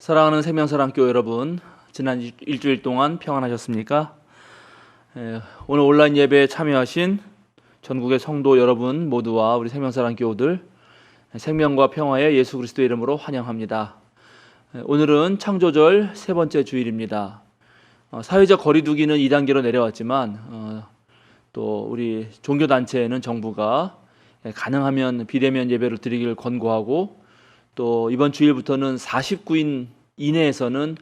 사랑하는 생명사랑교회 여러분, 지난 일주일 동안 평안하셨습니까? 오늘 온라인 예배에 참여하신 전국의 성도 여러분 모두와 우리 생명사랑교우들 생명과 평화의 예수 그리스도의 이름으로 환영합니다. 오늘은 창조절 세 번째 주일입니다. 사회적 거리두기는 2단계로 내려왔지만 또 우리 종교단체에는 정부가 가능하면 비대면 예배를 드리기를 권고하고, 또 이번 주일부터는 49인 이내에서는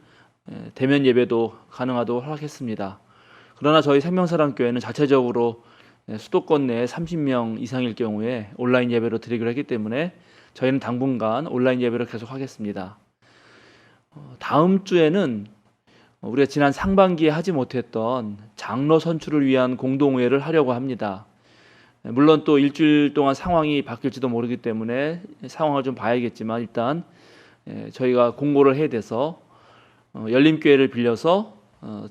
대면 예배도 가능하도록 허락했습니다. 그러나 저희 생명사랑교회는 자체적으로 수도권 내에 30명 이상일 경우에 온라인 예배로 드리기로 했기 때문에 저희는 당분간 온라인 예배를 계속 하겠습니다. 다음 주에는 우리가 지난 상반기에 하지 못했던 장로 선출을 위한 공동회를 하려고 합니다. 물론 또 일주일 동안 상황이 바뀔지도 모르기 때문에 상황을 좀 봐야겠지만, 일단 저희가 공고를 해야 돼서 열림교회를 빌려서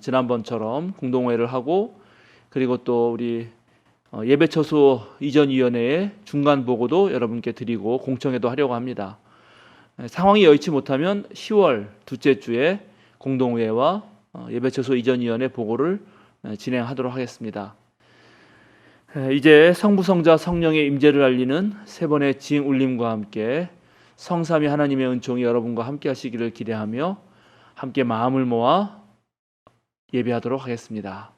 지난번처럼 공동회를 하고, 그리고 또 우리 예배처소 이전위원회의 중간 보고도 여러분께 드리고 공청회도 하려고 합니다. 상황이 여의치 못하면 10월 둘째 주에 공동회와 예배처소 이전위원회 보고를 진행하도록 하겠습니다. 이제 성부, 성자, 성령의 임재를 알리는 세 번의 징 울림과 함께 성삼위 하나님의 은총이 여러분과 함께 하시기를 기대하며 함께 마음을 모아 예배하도록 하겠습니다.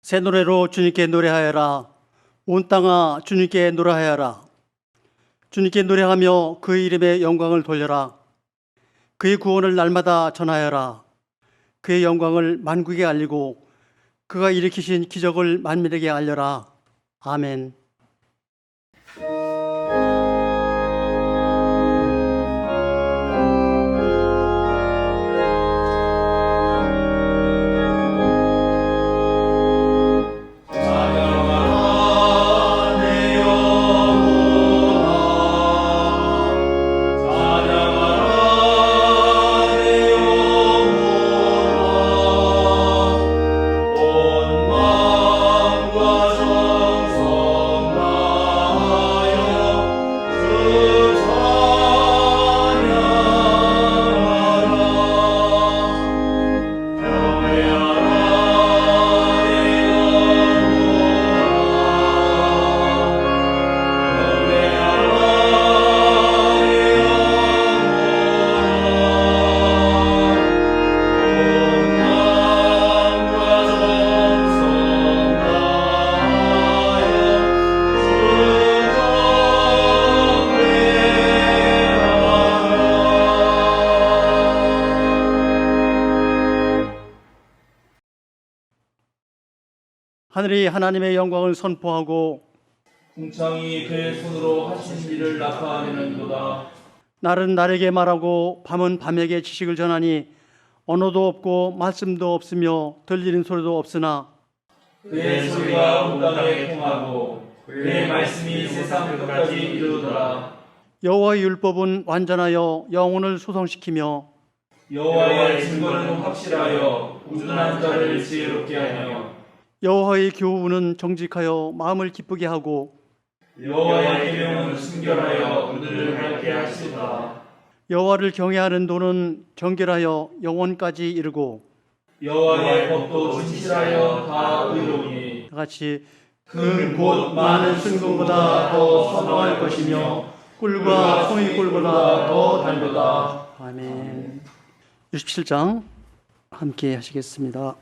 새 노래로 주님께 노래하여라. 온 땅아 주님께 노래하여라. 주님께 노래하며 그의 이름의 영광을 돌려라. 그의 구원을 날마다 전하여라. 그의 영광을 만국에 알리고 그가 일으키신 기적을 만민에게 알려라. 아멘. 하늘이 하나님의 영광을 선포하고 궁창이 그의 손으로 하신 일을 나타내는도다. 날은 날에게 말하고 밤은 밤에게 지식을 전하니 언어도 없고 말씀도 없으며 들리는 소리도 없으나 그의 소리가 온 땅에 통하고 그의 말씀이 세상 끝까지 이르더라. 여호와의 율법은 완전하여 영혼을 소성시키며 여호와의 증거는 확실하여 우둔한 자를 지혜롭게 하며 여호와의 교훈은 정직하여 마음을 기쁘게 하고 여호와의 계명은 순결하여 눈을 밝게 하시도다. 여호와를 경외하는 도는 정결하여 영원까지 이르고 여호와의 법도 진실하여 다 의로우니 다 같이 그 곧 많은 순금보다 더 선망할 것이며 꿀과 송이꿀보다 더 달도다. 아멘. 67장 함께 하시겠습니다.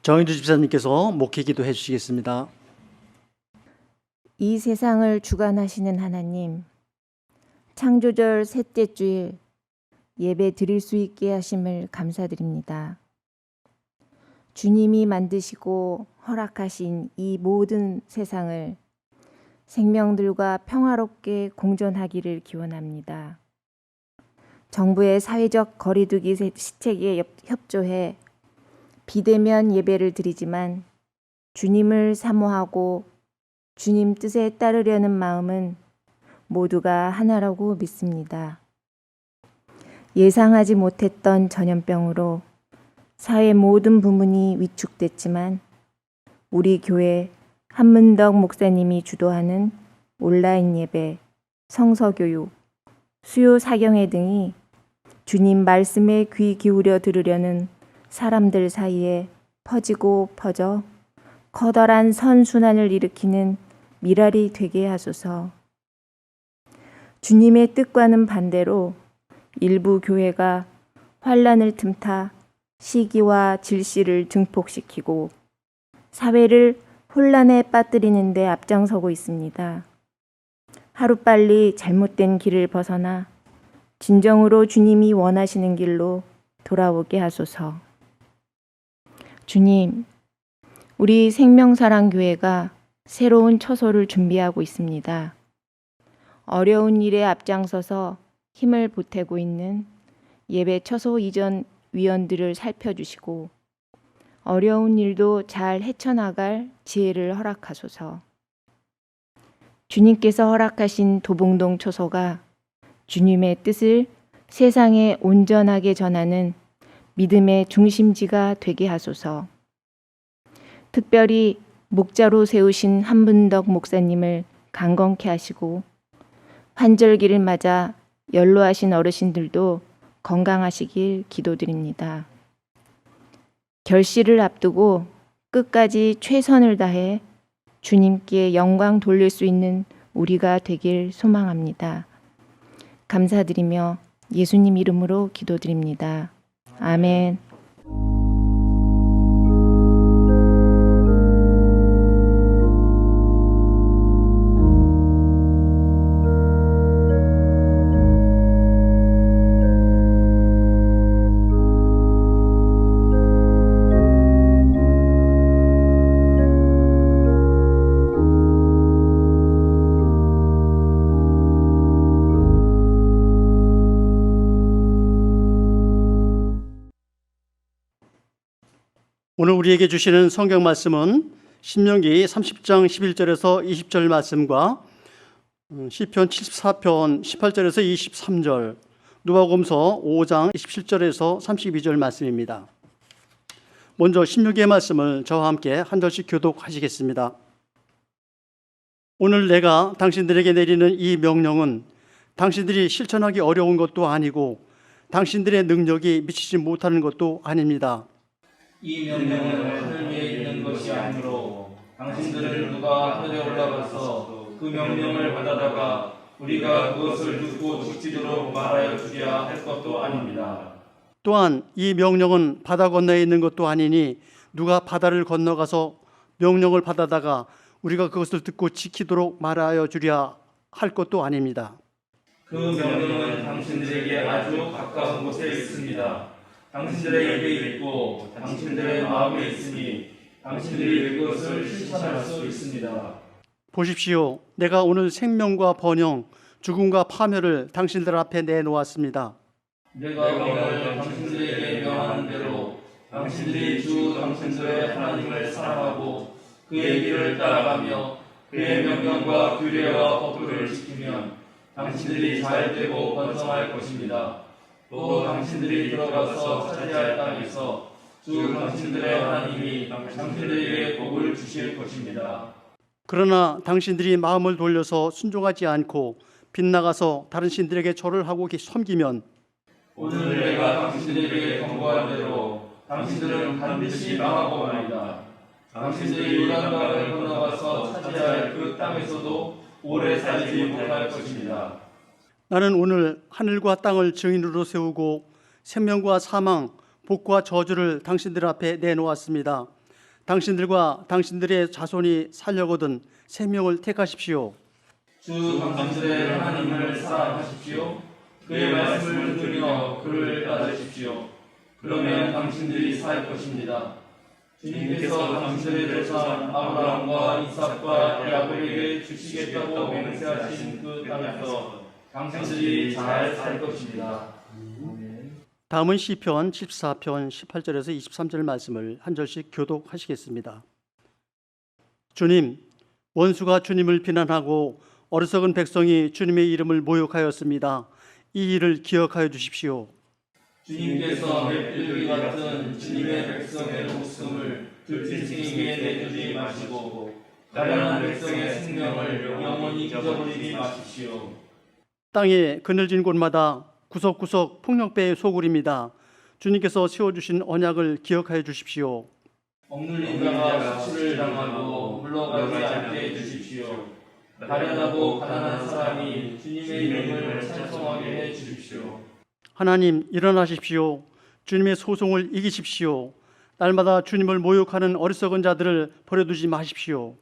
정인주 집사님께서 목회 기도해 주시겠습니다. 이 세상을 주관하시는 하나님, 창조절 셋째 주일 예배 드릴 수 있게 하심을 감사드립니다. 주님이 만드시고 허락하신 이 모든 세상을 생명들과 평화롭게 공존하기를 기원합니다. 정부의 사회적 거리두기 시책에 협조해 비대면 예배를 드리지만 주님을 사모하고 주님 뜻에 따르려는 마음은 모두가 하나라고 믿습니다. 예상하지 못했던 전염병으로 사회 모든 부문이 위축됐지만 우리 교회 한문덕 목사님이 주도하는 온라인 예배, 성서교육, 수요 사경회 등이 주님 말씀에 귀 기울여 들으려는 사람들 사이에 퍼지고 퍼져 커다란 선순환을 일으키는 미랄이 되게 하소서. 주님의 뜻과는 반대로 일부 교회가 환란을 틈타 시기와 질시를 증폭시키고 사회를 혼란에 빠뜨리는 데 앞장서고 있습니다. 하루빨리 잘못된 길을 벗어나 진정으로 주님이 원하시는 길로 돌아오게 하소서. 주님, 우리 생명사랑교회가 새로운 처소를 준비하고 있습니다. 어려운 일에 앞장서서 힘을 보태고 있는 예배 처소 이전 위원들을 살펴주시고 어려운 일도 잘 헤쳐나갈 지혜를 허락하소서. 주님께서 허락하신 도봉동 처소가 주님의 뜻을 세상에 온전하게 전하는 믿음의 중심지가 되게 하소서. 특별히 목자로 세우신 한문덕 목사님을 강건케 하시고 환절기를 맞아 연로하신 어르신들도 건강하시길 기도드립니다. 결실을 앞두고 끝까지 최선을 다해 주님께 영광 돌릴 수 있는 우리가 되길 소망합니다. 감사드리며 예수님 이름으로 기도드립니다. 아멘. 오늘 우리에게 주시는 성경 말씀은 신명기 30장 11절에서 20절 말씀과 시편 74편 18절에서 23절, 누가복음서 5장 27절에서 32절 말씀입니다. 먼저 신명기의 말씀을 저와 함께 한 절씩 교독하시겠습니다. 오늘 내가 당신들에게 내리는 이 명령은 당신들이 실천하기 어려운 것도 아니고 당신들의 능력이 미치지 못하는 것도 아닙니다. 이 명령은 하늘 위에 있는 것이 아니므로 당신들을 누가 하늘에 올라가서 그 명령을 받아다가 우리가 그것을 듣고 지키도록 말하여 주랴 할 것도 아닙니다. 또한 이 명령은 바다 건너에 있는 것도 아니니 누가 바다를 건너가서 명령을 받아다가 우리가 그것을 듣고 지키도록 말하여 주랴 할 것도 아닙니다. 그 명령은 당신들에게 아주 가까운 곳에 있습니다. 당신들의 입에 있고 당신들의 마음에 있으니 당신들이 그것을 실천할 수 있습니다. 보십시오. 내가 오늘 생명과 번영, 죽음과 파멸을 당신들 앞에 내놓았습니다. 내가 오늘 당신들에게 명하는 대로 당신들이 주 당신들의 하나님을 사랑하고 그의 길을 따라가며 그의 명령과 규례와 법도를 지키면 당신들이 잘되고 번성할 것입니다. 또 당신들이 들어가서 차지할 땅에서 주 당신들의 하나님이 당신들에게 복을 주실 것입니다. 그러나 당신들이 마음을 돌려서 순종하지 않고 빗나가서 다른 신들에게 절을 하고 섬기면 오늘 내가 당신들에게 경고한 대로 당신들은 반드시 망하고 말이다. 당신들이 요단강을 건너가서 차지할 그 땅에서도 오래 살지 못할 것입니다. 나는 오늘 하늘과 땅을 증인으로 세우고 생명과 사망, 복과 저주를 당신들 앞에 내놓았습니다. 당신들과 당신들의 자손이 살려거든 생명을 택하십시오. 주 당신들의 하나님을 사랑하십시오. 그의 말씀을 들으며 그를 따르십시오. 그러면 당신들이 살 것입니다. 주님께서 당신들의 조상 아브라함과 이삭과 야곱에게 주시겠다고 맹세하신 그 땅에서 당신들이 잘 살 것입니다. 다음은 시편 74편 18절에서 23절 말씀을 한 절씩 교독하시겠습니다. 주님, 원수가 주님을 비난하고 어리석은 백성이 주님의 이름을 모욕하였습니다. 이 일을 기억하여 주십시오. 주님께서 맷들기 같은 주님의 백성의 목숨을 들짐승에게 내주지 마시고 가련한 백성의 생명을 영원히 잊어버리지 마십시오. 땅에 그늘진 곳마다 구석구석 폭력배의 소굴입니다. 주님께서 세워주신 언약을 기억하여 주십시오. 억눌린 자가 수치를 당하고 물러가지 않게 해주십시오. 가련하고 가난한 사람이 주님의 이름을 찬송하게 해주십시오. 하나님, 일어나십시오. 주님의 소송을 이기십시오. 날마다 주님을 모욕하는 어리석은 자들을 버려두지 마십시오.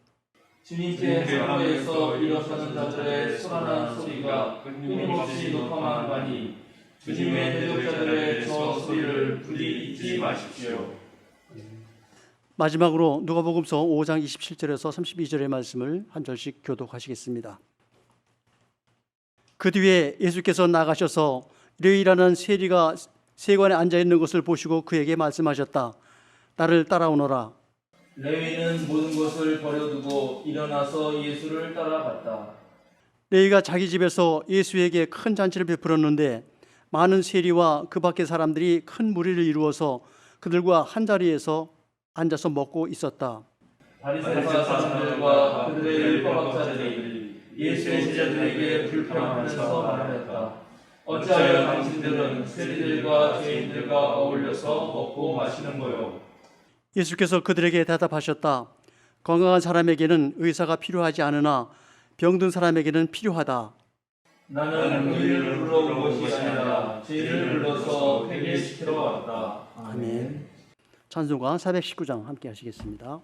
주님께 사고에서 일어서는 자들의 소란한 소리가 끊임없이 높아만 가니 주님의 대적자들의 저 소리를 부디 잊지 마십시오. 마지막으로 누가복음서 5장 27절에서 32절의 말씀을 한 절씩 교독하시겠습니다. 그 뒤에 예수께서 나가셔서 레위라는 세리가 세관에 앉아있는 것을 보시고 그에게 말씀하셨다. 나를 따라오너라. 레위는 모든 것을 버려두고 일어나서 예수를 따라갔다. 레위가 자기 집에서 예수에게 큰 잔치를 베풀었는데 많은 세리와 그 밖의 사람들이 큰 무리를 이루어서 그들과 한 자리에서 앉아서 먹고 있었다. 바리새파 사람들과 그들의 율법학자들이 예수의 제자들에게 불평하면서 말하였다. 어찌하여 당신들은 세리들과 죄인들과 어울려서 먹고 마시는 거요? 예수께서 그들에게 대답하셨다. 건강한 사람에게는 의사가 필요하지 않으나 병든 사람에게는 필요하다. 나는 의를 불러온 것이 아니라 죄를 불러서 회개시키러 왔다. 아멘. 찬송가 419장 함께 하시겠습니다.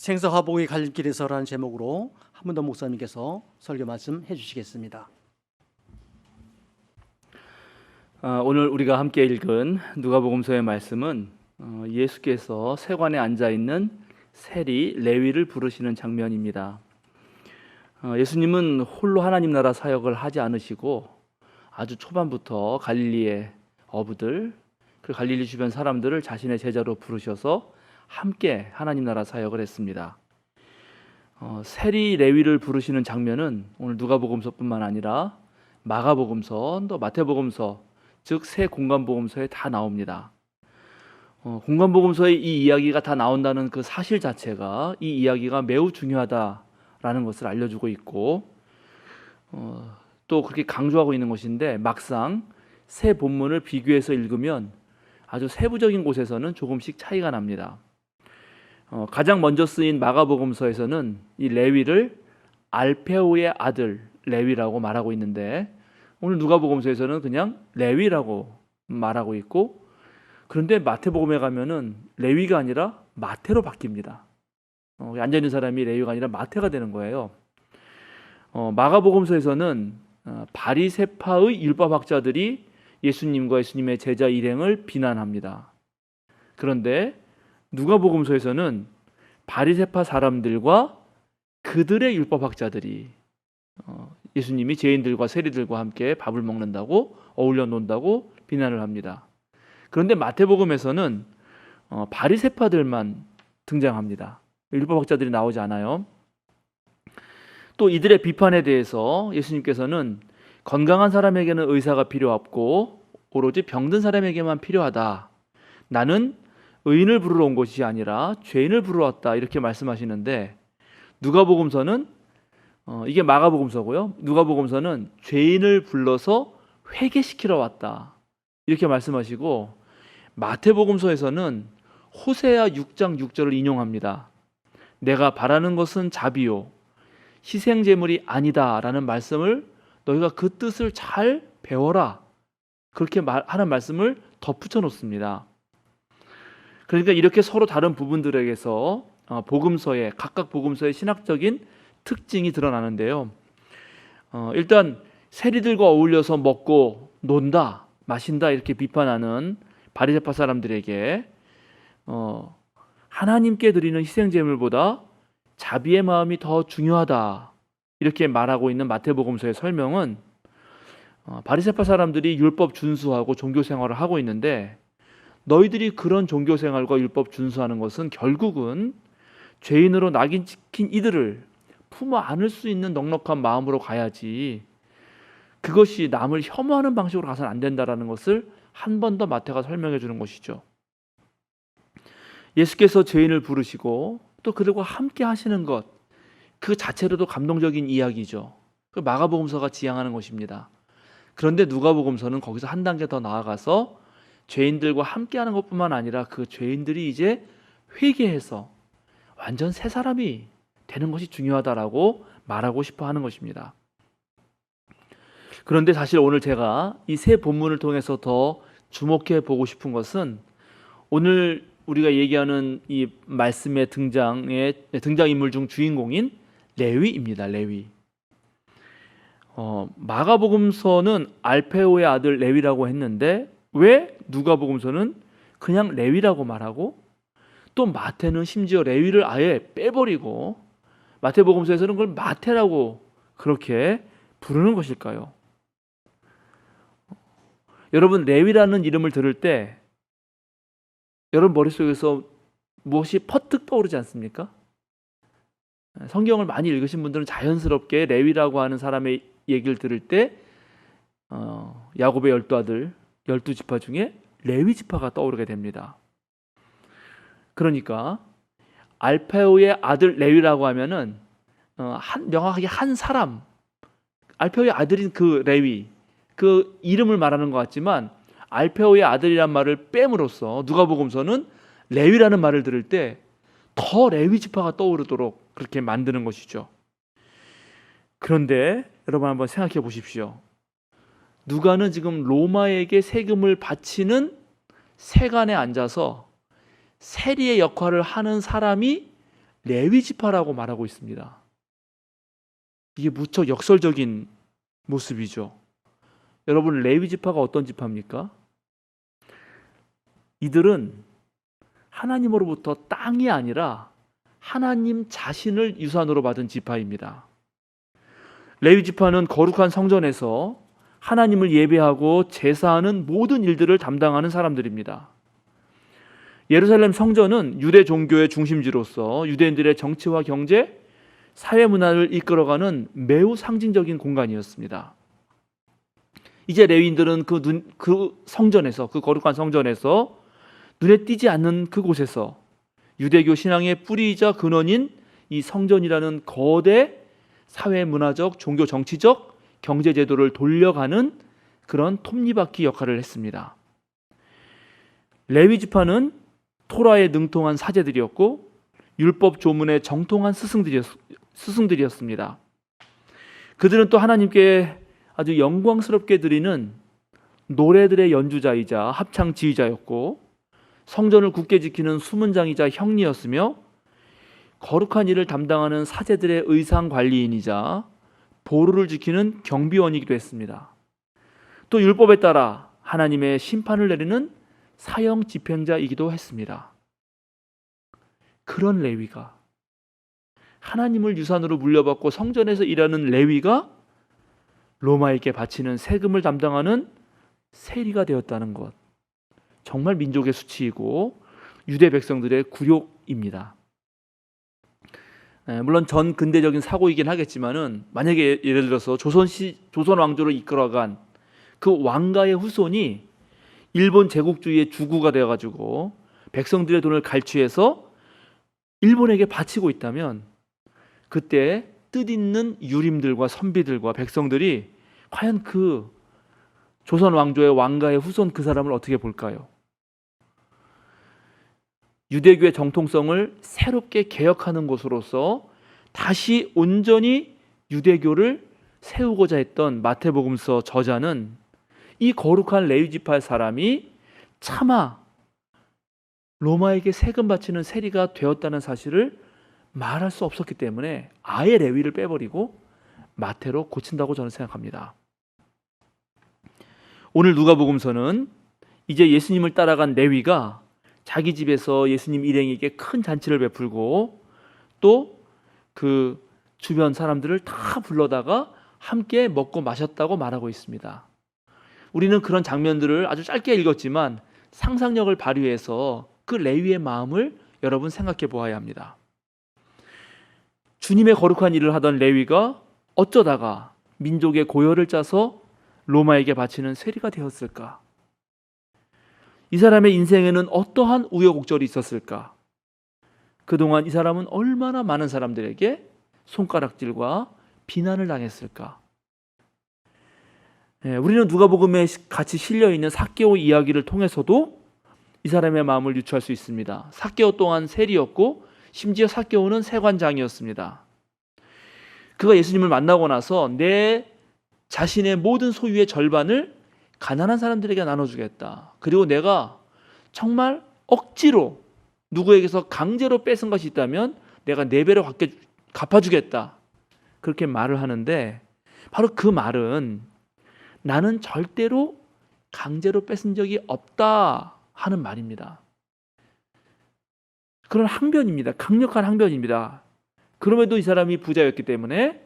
생사화복의 갈림길에서라는 제목으로 한문도 목사님께서 설교 말씀 해주시겠습니다. 오늘 우리가 함께 읽은 누가복음서의 말씀은 예수께서 세관에 앉아 있는 세리 레위를 부르시는 장면입니다. 예수님은 홀로 하나님 나라 사역을 하지 않으시고 아주 초반부터 갈릴리의 어부들, 그 갈릴리 주변 사람들을 자신의 제자로 부르셔서 함께 하나님 나라 사역을 했습니다. 세리 레위를 부르시는 장면은 오늘 누가복음서뿐만 아니라 마가복음서, 또 마태복음서, 즉 세 공관복음서에 다 나옵니다. 공관복음서에 이 이야기가 다 나온다는 그 사실 자체가 이 이야기가 매우 중요하다라는 것을 알려주고 있고, 또 그렇게 강조하고 있는 것인데, 막상 세 본문을 비교해서 읽으면 아주 세부적인 곳에서는 조금씩 차이가 납니다. 가장 먼저 쓰인 마가복음서에서는 이 레위를 알페오의 아들 레위라고 말하고 있는데, 오늘 누가복음서에서는 그냥 레위라고 말하고 있고, 그런데 마태복음에 가면은 레위가 아니라 마태로 바뀝니다. 앉아 있는 사람이 레위가 아니라 마태가 되는 거예요. 마가복음서에서는 바리새파의 율법학자들이 예수님과 예수님의 제자 일행을 비난합니다. 그런데 누가복음서에서는 바리새파 사람들과 그들의 율법학자들이 예수님이 죄인들과 세리들과 함께 밥을 먹는다고, 어울려 논다고 비난을 합니다. 그런데 마태복음에서는 바리새파들만 등장합니다. 율법학자들이 나오지 않아요. 또 이들의 비판에 대해서 예수님께서는 건강한 사람에게는 의사가 필요 없고 오로지 병든 사람에게만 필요하다. 나는 의인을 부르러 온 것이 아니라 죄인을 부르러 왔다. 이렇게 말씀하시는데 누가복음서는 이게 마가복음서고요. 누가복음서는 죄인을 불러서 회개시키러 왔다. 이렇게 말씀하시고 마태복음서에서는 호세아 6장 6절을 인용합니다. 내가 바라는 것은 자비요 희생 제물이 아니다라는 말씀을 너희가 그 뜻을 잘 배워라. 그렇게 하는 말씀을 덧붙여 놓습니다. 그러니까 이렇게 서로 다른 부분들에게서 복음서에 각각 복음서의 신학적인 특징이 드러나는데요. 일단 세리들과 어울려서 먹고 논다, 마신다 이렇게 비판하는 바리새파 사람들에게 하나님께 드리는 희생 제물보다 자비의 마음이 더 중요하다 이렇게 말하고 있는 마태복음서의 설명은 바리새파 사람들이 율법 준수하고 종교 생활을 하고 있는데 너희들이 그런 종교 생활과 율법 준수하는 것은 결국은 죄인으로 낙인 찍힌 이들을 품어 안을 수 있는 넉넉한 마음으로 가야지 그것이 남을 혐오하는 방식으로 가서는 안 된다라는 것을 한 번 더 마태가 설명해 주는 것이죠. 예수께서 죄인을 부르시고 또 그들과 함께 하시는 것 그 자체로도 감동적인 이야기죠. 그 마가복음서가 지향하는 것입니다. 그런데 누가복음서는 거기서 한 단계 더 나아가서 죄인들과 함께하는 것뿐만 아니라 그 죄인들이 이제 회개해서 완전 새 사람이 되는 것이 중요하다라고 말하고 싶어 하는 것입니다. 그런데 사실 오늘 제가 이 세 본문을 통해서 더 주목해 보고 싶은 것은 오늘 우리가 얘기하는 이 말씀의 등장인물 중 주인공인 레위입니다. 레위. 마가복음서는 알페오의 아들 레위라고 했는데 왜 누가복음서는 그냥 레위라고 말하고 또 마태는 심지어 레위를 아예 빼버리고 마태복음서에서는 그걸 마태라고 그렇게 부르는 것일까요? 여러분 레위라는 이름을 들을 때 여러분 머릿속에서 무엇이 퍼뜩 떠오르지 않습니까? 성경을 많이 읽으신 분들은 자연스럽게 레위라고 하는 사람의 얘기를 들을 때 야곱의 12아들 12지파 중에 레위 지파가 떠오르게 됩니다. 그러니까 알페오의 아들 레위라고 하면은 명확하게 한 사람 알페오의 아들인 그 레위 그 이름을 말하는 것 같지만 알페오의 아들이란 말을 뺨으로써 누가복음서는 레위라는 말을 들을 때 더 레위 지파가 떠오르도록 그렇게 만드는 것이죠. 그런데 여러분 한번 생각해 보십시오. 누가는 지금 로마에게 세금을 바치는 세관에 앉아서 세리의 역할을 하는 사람이 레위 지파라고 말하고 있습니다. 이게 무척 역설적인 모습이죠. 여러분 레위 지파가 어떤 지파입니까? 이들은 하나님으로부터 땅이 아니라 하나님 자신을 유산으로 받은 지파입니다. 레위 지파는 거룩한 성전에서 하나님을 예배하고 제사하는 모든 일들을 담당하는 사람들입니다. 예루살렘 성전은 유대 종교의 중심지로서 유대인들의 정치와 경제, 사회 문화를 이끌어가는 매우 상징적인 공간이었습니다. 이제 레위인들은 그 성전에서 그 거룩한 성전에서 눈에 띄지 않는 그곳에서 유대교 신앙의 뿌리이자 근원인 이 성전이라는 거대 사회 문화적, 종교 정치적, 경제 제도를 돌려가는 그런 톱니바퀴 역할을 했습니다. 레위 지파는 토라에 능통한 사제들이었고 율법 조문에 정통한 스승들이었습니다. 그들은 또 하나님께 아주 영광스럽게 드리는 노래들의 연주자이자 합창 지휘자였고 성전을 굳게 지키는 수문장이자 형리였으며 거룩한 일을 담당하는 사제들의 의상 관리인이자 보루를 지키는 경비원이기도 했습니다. 또 율법에 따라 하나님의 심판을 내리는 사형 집행자이기도 했습니다. 그런 레위가 하나님을 유산으로 물려받고 성전에서 일하는 레위가 로마에게 바치는 세금을 담당하는 세리가 되었다는 것. 정말 민족의 수치이고 유대 백성들의 굴욕입니다. 물론 전 근대적인 사고이긴 하겠지만은 만약에 예를 들어서 조선 왕조를 이끌어간 그 왕가의 후손이 일본 제국주의의 주구가 되어가지고 백성들의 돈을 갈취해서 일본에게 바치고 있다면 그때 뜻있는 유림들과 선비들과 백성들이 과연 그 조선 왕조의 왕가의 후손 그 사람을 어떻게 볼까요? 유대교의 정통성을 새롭게 개혁하는 것으로서 다시 온전히 유대교를 세우고자 했던 마태복음서 저자는 이 거룩한 레위 지파 사람이 차마 로마에게 세금 바치는 세리가 되었다는 사실을 말할 수 없었기 때문에 아예 레위를 빼버리고 마태로 고친다고 저는 생각합니다. 오늘 누가복음서는 이제 예수님을 따라간 레위가 자기 집에서 예수님 일행에게 큰 잔치를 베풀고 또 그 주변 사람들을 다 불러다가 함께 먹고 마셨다고 말하고 있습니다. 우리는 그런 장면들을 아주 짧게 읽었지만 상상력을 발휘해서 그 레위의 마음을 여러분 생각해 보아야 합니다. 주님의 거룩한 일을 하던 레위가 어쩌다가 민족의 고열을 짜서 로마에게 바치는 세리가 되었을까? 이 사람의 인생에는 어떠한 우여곡절이 있었을까? 그동안 이 사람은 얼마나 많은 사람들에게 손가락질과 비난을 당했을까? 우리는 누가복음에 같이 실려있는 삭개오 이야기를 통해서도 이 사람의 마음을 유추할 수 있습니다. 삭개오 또한 세리였고 심지어 삭개오는 세관장이었습니다. 그가 예수님을 만나고 나서 내 자신의 모든 소유의 절반을 가난한 사람들에게 나눠주겠다. 그리고 내가 정말 억지로 누구에게서 강제로 뺏은 것이 있다면 내가 4배로 갚아주겠다. 그렇게 말을 하는데 바로 그 말은 나는 절대로 강제로 뺏은 적이 없다 하는 말입니다. 그런 항변입니다. 강력한 항변입니다. 그럼에도 이 사람이 부자였기 때문에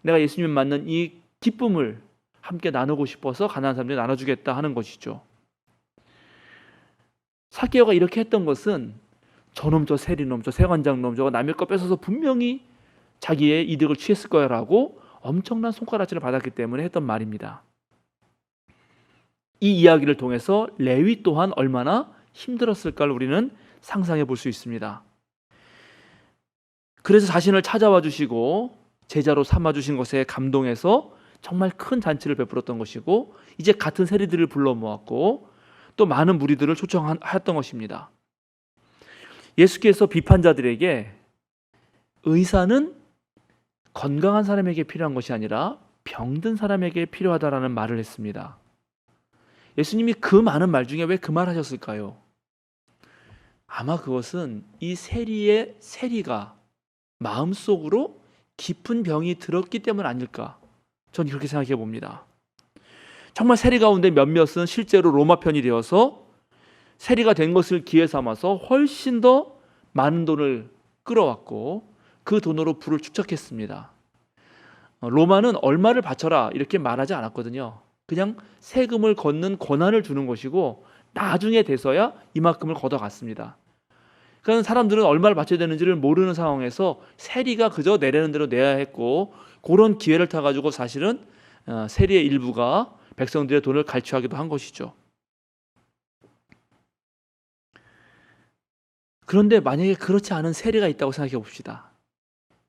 내가 예수님 만난 이 기쁨을 함께 나누고 싶어서 가난한 사람들에게 나눠주겠다 하는 것이죠. 삭개오가 이렇게 했던 것은 저놈 저 세리놈 저 세관장놈 저거 남의 거 뺏어서 분명히 자기의 이득을 취했을 거라고 엄청난 손가락질을 받았기 때문에 했던 말입니다. 이 이야기를 통해서 레위 또한 얼마나 힘들었을까를 우리는 상상해 볼 수 있습니다. 그래서 자신을 찾아와 주시고 제자로 삼아 주신 것에 감동해서 정말 큰 잔치를 베풀었던 것이고 이제 같은 세리들을 불러 모았고 또 많은 무리들을 초청하였던 것입니다. 예수께서 비판자들에게 의사는 건강한 사람에게 필요한 것이 아니라 병든 사람에게 필요하다라는 말을 했습니다. 예수님이 그 많은 말 중에 왜 그 말 하셨을까요? 아마 그것은 이 세리가 마음속으로 깊은 병이 들었기 때문 아닐까? 저는 그렇게 생각해 봅니다. 정말 세리 가운데 몇몇은 실제로 로마 편이 되어서 세리가 된 것을 기회 삼아서 훨씬 더 많은 돈을 끌어왔고 그 돈으로 부를 축적했습니다. 로마는 얼마를 바쳐라 이렇게 말하지 않았거든요. 그냥 세금을 걷는 권한을 주는 것이고 나중에 돼서야 이만큼을 걷어갔습니다. 그러니까 사람들은 얼마를 바쳐야 되는지를 모르는 상황에서 세리가 그저 내려는 대로 내야 했고 그런 기회를 타가지고 사실은 세리의 일부가 백성들의 돈을 갈취하기도 한 것이죠. 그런데 만약에 그렇지 않은 세리가 있다고 생각해 봅시다.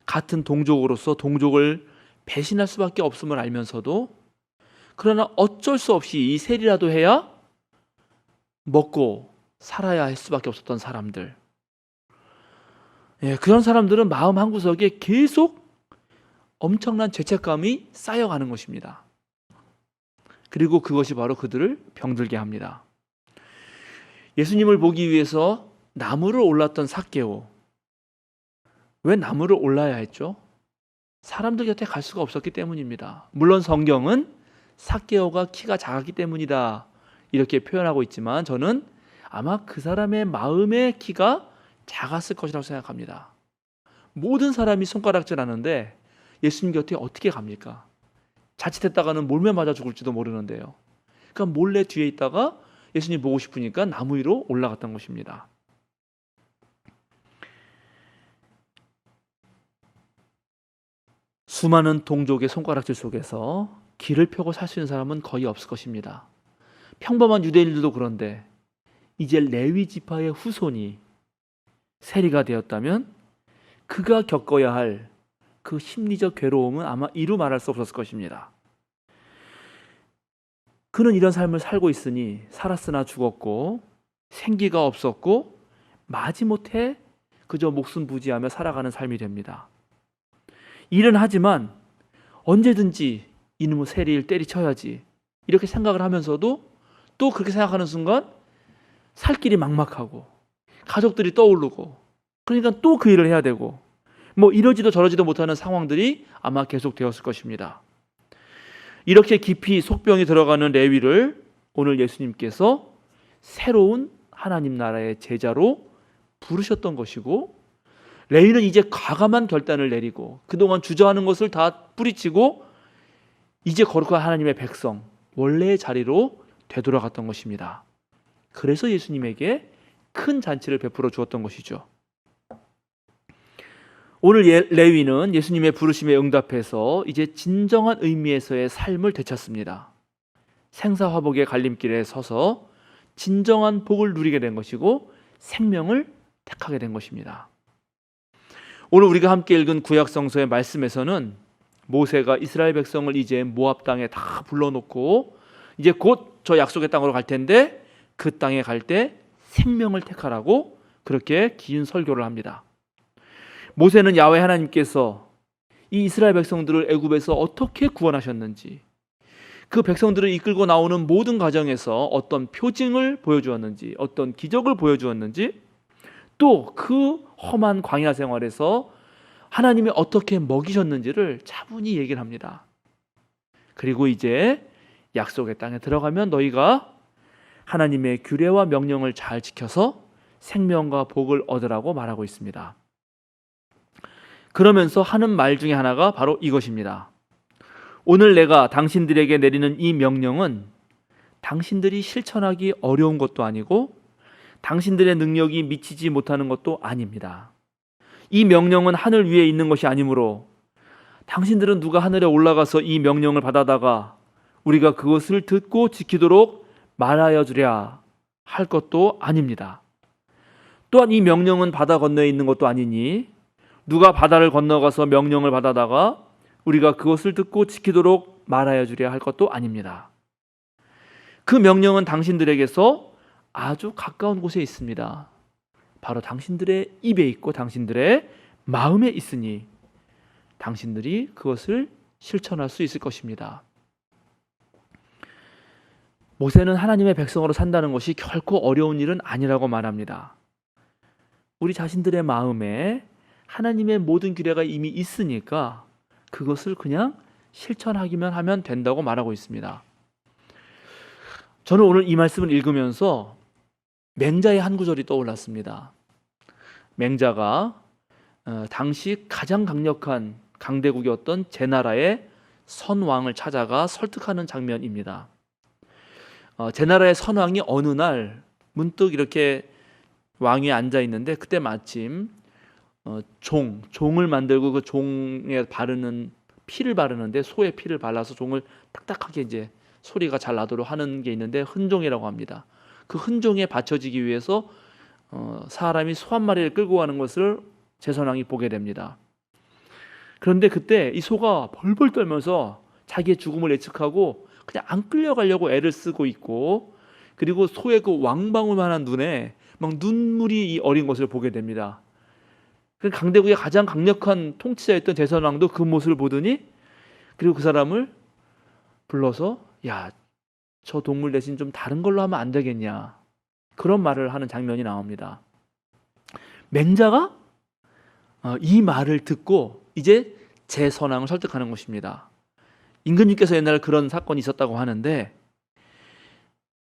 같은 동족으로서 동족을 배신할 수밖에 없음을 알면서도 그러나 어쩔 수 없이 이 세리라도 해야 먹고 살아야 할 수밖에 없었던 사람들. 그런 사람들은 마음 한구석에 계속 엄청난 죄책감이 쌓여가는 것입니다. 그리고 그것이 바로 그들을 병들게 합니다. 예수님을 보기 위해서 나무를 올랐던 삭개오. 왜 나무를 올라야 했죠? 사람들 곁에 갈 수가 없었기 때문입니다. 물론 성경은 삭개오가 키가 작았기 때문이다 이렇게 표현하고 있지만 저는 아마 그 사람의 마음의 키가 작았을 것이라고 생각합니다. 모든 사람이 손가락질하는데 예수님 곁에 어떻게 갑니까? 자칫했다가는 몰매 맞아 죽을지도 모르는데요. 그러니까 몰래 뒤에 있다가 예수님 보고 싶으니까 나무 위로 올라갔던 것입니다. 수많은 동족의 손가락질 속에서 길을 펴고 살 수 있는 사람은 거의 없을 것입니다. 평범한 유대인들도 그런데 이제 레위 지파의 후손이 세리가 되었다면 그가 겪어야 할 그 심리적 괴로움은 아마 이루 말할 수 없었을 것입니다. 그는 이런 삶을 살고 있으니 살았으나 죽었고 생기가 없었고 마지못해 그저 목숨 부지하며 살아가는 삶이 됩니다. 일은 하지만 언제든지 이놈의 세리를 때리쳐야지 이렇게 생각을 하면서도 또 그렇게 생각하는 순간 살 길이 막막하고 가족들이 떠오르고 그러니까 또 그 일을 해야 되고 뭐 이러지도 저러지도 못하는 상황들이 아마 계속되었을 것입니다. 이렇게 깊이 속병이 들어가는 레위를 오늘 예수님께서 새로운 하나님 나라의 제자로 부르셨던 것이고 레위는 이제 과감한 결단을 내리고 그동안 주저하는 것을 다 뿌리치고 이제 거룩한 하나님의 백성 원래의 자리로 되돌아갔던 것입니다. 그래서 예수님에게 큰 잔치를 베풀어 주었던 것이죠. 오늘 레위는 예수님의 부르심에 응답해서 이제 진정한 의미에서의 삶을 되찾습니다. 생사화복의 갈림길에 서서 진정한 복을 누리게 된 것이고 생명을 택하게 된 것입니다. 오늘 우리가 함께 읽은 구약성서의 말씀에서는 모세가 이스라엘 백성을 이제 모압 땅에 다 불러놓고 이제 곧 저 약속의 땅으로 갈 텐데 그 땅에 갈 때 생명을 택하라고 그렇게 긴 설교를 합니다. 모세는 야훼 하나님께서 이 이스라엘 백성들을 애굽에서 어떻게 구원하셨는지 그 백성들을 이끌고 나오는 모든 과정에서 어떤 표징을 보여주었는지 어떤 기적을 보여주었는지 또 그 험한 광야 생활에서 하나님이 어떻게 먹이셨는지를 차분히 얘기를 합니다. 그리고 이제 약속의 땅에 들어가면 너희가 하나님의 규례와 명령을 잘 지켜서 생명과 복을 얻으라고 말하고 있습니다. 그러면서 하는 말 중에 하나가 바로 이것입니다. 오늘 내가 당신들에게 내리는 이 명령은 당신들이 실천하기 어려운 것도 아니고 당신들의 능력이 미치지 못하는 것도 아닙니다. 이 명령은 하늘 위에 있는 것이 아니므로 당신들은 누가 하늘에 올라가서 이 명령을 받아다가 우리가 그것을 듣고 지키도록 말하여 주랴 할 것도 아닙니다. 또한 이 명령은 바다 건너에 있는 것도 아니니 누가 바다를 건너가서 명령을 받아다가 우리가 그것을 듣고 지키도록 말하여 주랴 할 것도 아닙니다. 그 명령은 당신들에게서 아주 가까운 곳에 있습니다. 바로 당신들의 입에 있고 당신들의 마음에 있으니 당신들이 그것을 실천할 수 있을 것입니다. 모세는 하나님의 백성으로 산다는 것이 결코 어려운 일은 아니라고 말합니다. 우리 자신들의 마음에 하나님의 모든 규례가 이미 있으니까 그것을 그냥 실천하기만 하면 된다고 말하고 있습니다. 저는 오늘 이 말씀을 읽으면서 맹자의 한 구절이 떠올랐습니다. 맹자가 당시 가장 강력한 강대국이었던 제나라의 선왕을 찾아가 설득하는 장면입니다. 제나라의 선왕이 어느 날 문득 이렇게 왕위에 앉아 있는데 그때 마침 종을 만들고 그 종에 바르는 피를 바르는데 소의 피를 발라서 종을 딱딱하게 이제 소리가 잘 나도록 하는 게 있는데 흔종이라고 합니다. 그 흔종에 받쳐지기 위해서 사람이 소 한 마리를 끌고 가는 것을 제선왕이 보게 됩니다. 그런데 그때 이 소가 벌벌 떨면서 자기의 죽음을 예측하고 그냥 안 끌려가려고 애를 쓰고 있고 그리고 소의 그 왕방울만한 눈에 막 눈물이 이 어린 것을 보게 됩니다. 강대국의 가장 강력한 통치자였던 제선왕도 그 모습을 보더니 그리고 그 사람을 불러서 야, 저 동물 대신 좀 다른 걸로 하면 안 되겠냐 그런 말을 하는 장면이 나옵니다. 맹자가 이 말을 듣고 이제 제선왕을 설득하는 것입니다. 임금님께서 옛날에 그런 사건이 있었다고 하는데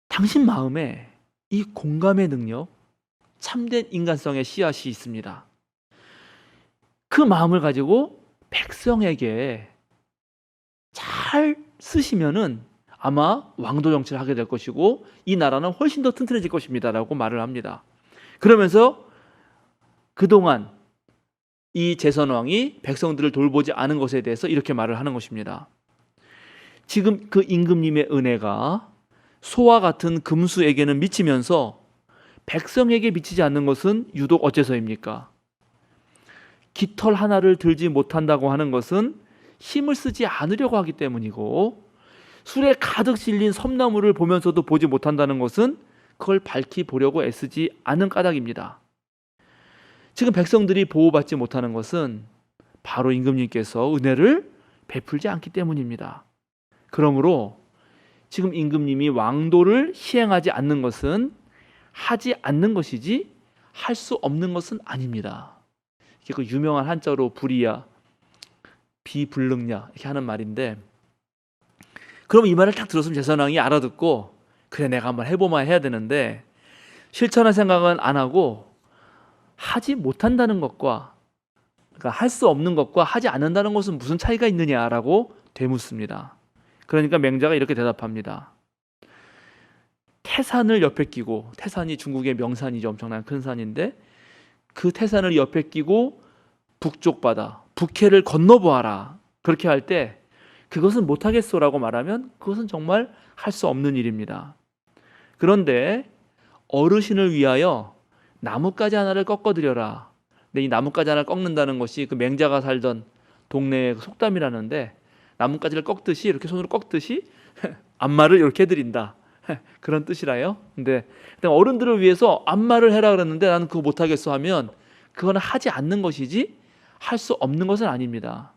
당신 마음에 이 공감의 능력, 참된 인간성의 씨앗이 있습니다. 그 마음을 가지고 백성에게 잘 잘 쓰시면은 아마 왕도 정치를 하게 될 것이고 이 나라는 훨씬 더 튼튼해질 것입니다라고 말을 합니다. 그러면서 그동안 이 제선왕이 백성들을 돌보지 않은 것에 대해서 이렇게 말을 하는 것입니다. 지금 그 임금님의 은혜가 소와 같은 금수에게는 미치면서 백성에게 미치지 않는 것은 유독 어째서입니까? 깃털 하나를 들지 못한다고 하는 것은 힘을 쓰지 않으려고 하기 때문이고, 술에 가득 실린 섬나무를 보면서도 보지 못한다는 것은 그걸 밝히 보려고 애쓰지 않은 까닭입니다. 지금 백성들이 보호받지 못하는 것은 바로 임금님께서 은혜를 베풀지 않기 때문입니다. 그러므로 지금 임금님이 왕도를 시행하지 않는 것은 하지 않는 것이지 할 수 없는 것은 아닙니다. 이게 그 유명한 한자로 불이야 비불능냐 이렇게 하는 말인데, 그럼 이 말을 딱 들었으면 제선왕이 알아듣고 그래 내가 한번 해보면 해야 되는데 실천할 생각은 안 하고 하지 못한다는 것과, 그러니까 할 수 없는 것과 하지 않는다는 것은 무슨 차이가 있느냐라고 되묻습니다. 그러니까 맹자가 이렇게 대답합니다. 태산을 옆에 끼고, 태산이 중국의 명산이죠. 엄청난 큰 산인데 그 태산을 옆에 끼고 북쪽 바다, 북해를 건너보아라. 그렇게 할 때 그것은 못하겠소라고 말하면 그것은 정말 할 수 없는 일입니다. 그런데 어르신을 위하여 나뭇가지 하나를 꺾어드려라. 근데 이 나뭇가지 하나를 꺾는다는 것이 그 맹자가 살던 동네의 속담이라는데, 나뭇가지를 꺾듯이 이렇게 손으로 꺾듯이 안마를 이렇게 해드린다. 그런 뜻이라요. 근데 어른들을 위해서 안마를 해라 그랬는데 나는 그거 못하겠어 하면 그거는 하지 않는 것이지 할 수 없는 것은 아닙니다.